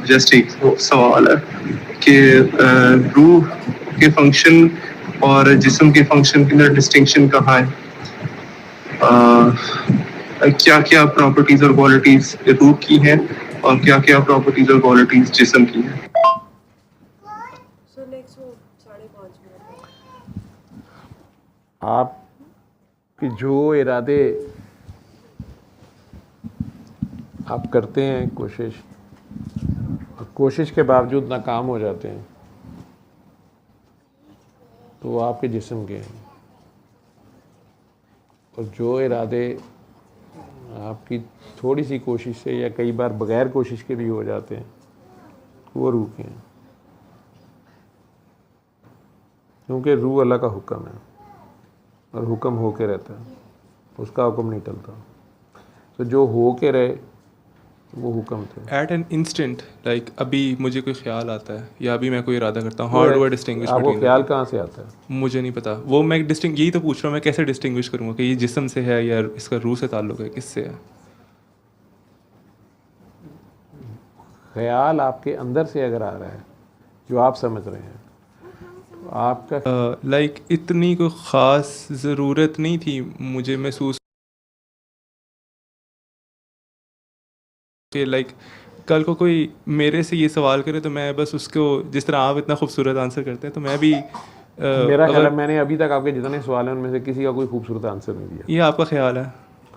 Just एक सवाल है कि रूह के फंक्शन और जिस्म के फंक्शन के अंदर डिस्टिंक्शन कहाँ है? क्या क्या प्रॉपर्टीज और क्वालिटीज रूह की हैं और क्या क्या प्रॉपर्टीज और क्वालिटीज जिस्म की हैं? आपके जो इरादे आप करते हैं कोशिश के बावजूद नाकाम हो जाते हैं, तो वो आपके जिस्म के हैं। और जो इरादे आपकी थोड़ी सी कोशिश से या कई बार बगैर कोशिश के भी हो जाते हैं, वो रूह के हैं। क्योंकि रूह अल्लाह का हुक्म है और हुक्म हो के रहता है, उसका हुक्म नहीं टलता। तो जो हो के रहे वो हुक्म थे। एट एन इंस्टेंट, लाइक अभी मुझे कोई ख्याल आता है या अभी मैं कोई इरादा करता हूँ, हाउ डू आई डिस्टिंग्विश आपको बिटवीन? ख्याल कहाँ से आता है? मुझे नहीं पता, वो मैं यही तो पूछ रहा हूँ, मैं कैसे डिस्टिंग्विश करूँगा कि ये जिस्म से है या इसका रूह से ताल्लुक़ है, किससे है? ख्याल आपके अंदर से अगर आ रहा है जो आप समझ रहे हैं तो आपका लाइक इतनी कोई ख़ास ज़रूरत नहीं थी मुझे महसूस कि लाइक कल को कोई मेरे से ये सवाल करे तो मैं बस उसको, जिस तरह आप इतना खूबसूरत आंसर करते हैं तो मैं भी मेरा ख्याल है मैंने अभी तक आपके जितने सवाल हैं उनमें से किसी का कोई खूबसूरत आंसर नहीं दिया। ये आपका ख्याल है?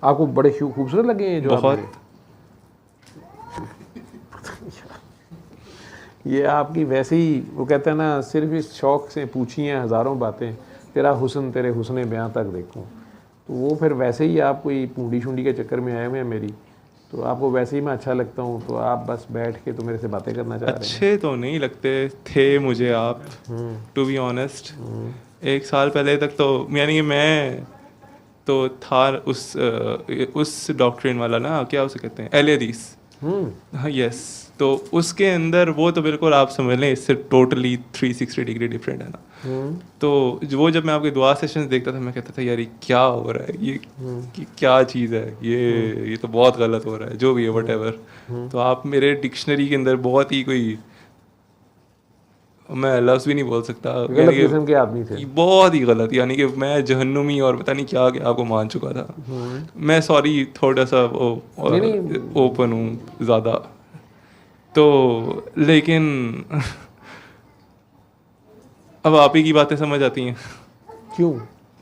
आपको बड़े खूबसूरत लगे हैं जो बहुत। ये आपकी वैसे ही, वो कहते हैं ना, सिर्फ इस शौक़ से पूछी हैं हज़ारों बातें, तेरा हुस्न तेरे हुस्न बयां तक देखूं। तो वो फिर वैसे ही आप कोई पूंडी शूंडी के चक्कर में आए हुए हैं मेरी, तो आपको वैसे ही मैं अच्छा लगता हूँ तो आप बस बैठ के तो मेरे से बातें करना चाह रहे हैं। अच्छे तो नहीं लगते थे मुझे आप, टू बी ऑनेस्ट। 1 साल पहले तक तो यानी कि मैं तो था उस डॉक्ट्रिन वाला ना, क्या उसे कहते हैं, एल-हदीस। हाँ, यस। तो उसके अंदर वो तो बिल्कुल आप समझ लें इससे टोटली 360 डिग्री डिफरेंट है ना। तो वो जब मैं आपके दुआ सेशंस देखता था मैं कहता था यार ये क्या हो रहा है, ये क्या चीज़ है, ये तो बहुत गलत हो रहा है, जो भी है व्हाटएवर। तो आप मेरे डिक्शनरी के अंदर बहुत ही कोई, मैं लफ्ज़ भी नहीं बोल सकता, गलत किस्म के आदमी थे, बहुत ही गलत, यानी कि मैं जहन्नुमी और पता नहीं क्या क्या आपको मान चुका था। मैं सॉरी थोड़ा सा ओपन हूँ ज़्यादा, तो लेकिन अब आप ही की बातें समझ आती हैं। क्यों?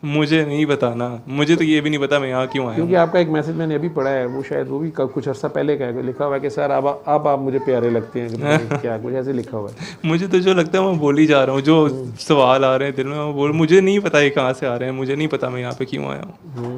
मुझे नहीं पता ना, मुझे तो ये भी नहीं पता मैं यहाँ क्यों आया। क्योंकि आपका एक मैसेज मैंने अभी पढ़ा है, वो शायद वो भी कुछ अर्सा पहले का है, लिखा हुआ है कि सर अब आप मुझे प्यारे लगते हैं, कि क्या कुछ ऐसे लिखा हुआ है। मुझे तो जो लगता है मैं बोल ही जा रहा हूँ, जो सवाल आ रहे हैं दिल में वो मुझे नहीं पता ये कहाँ से आ रहे हैं, मुझे नहीं पता मैं यहाँ पे क्यों आया हूँ।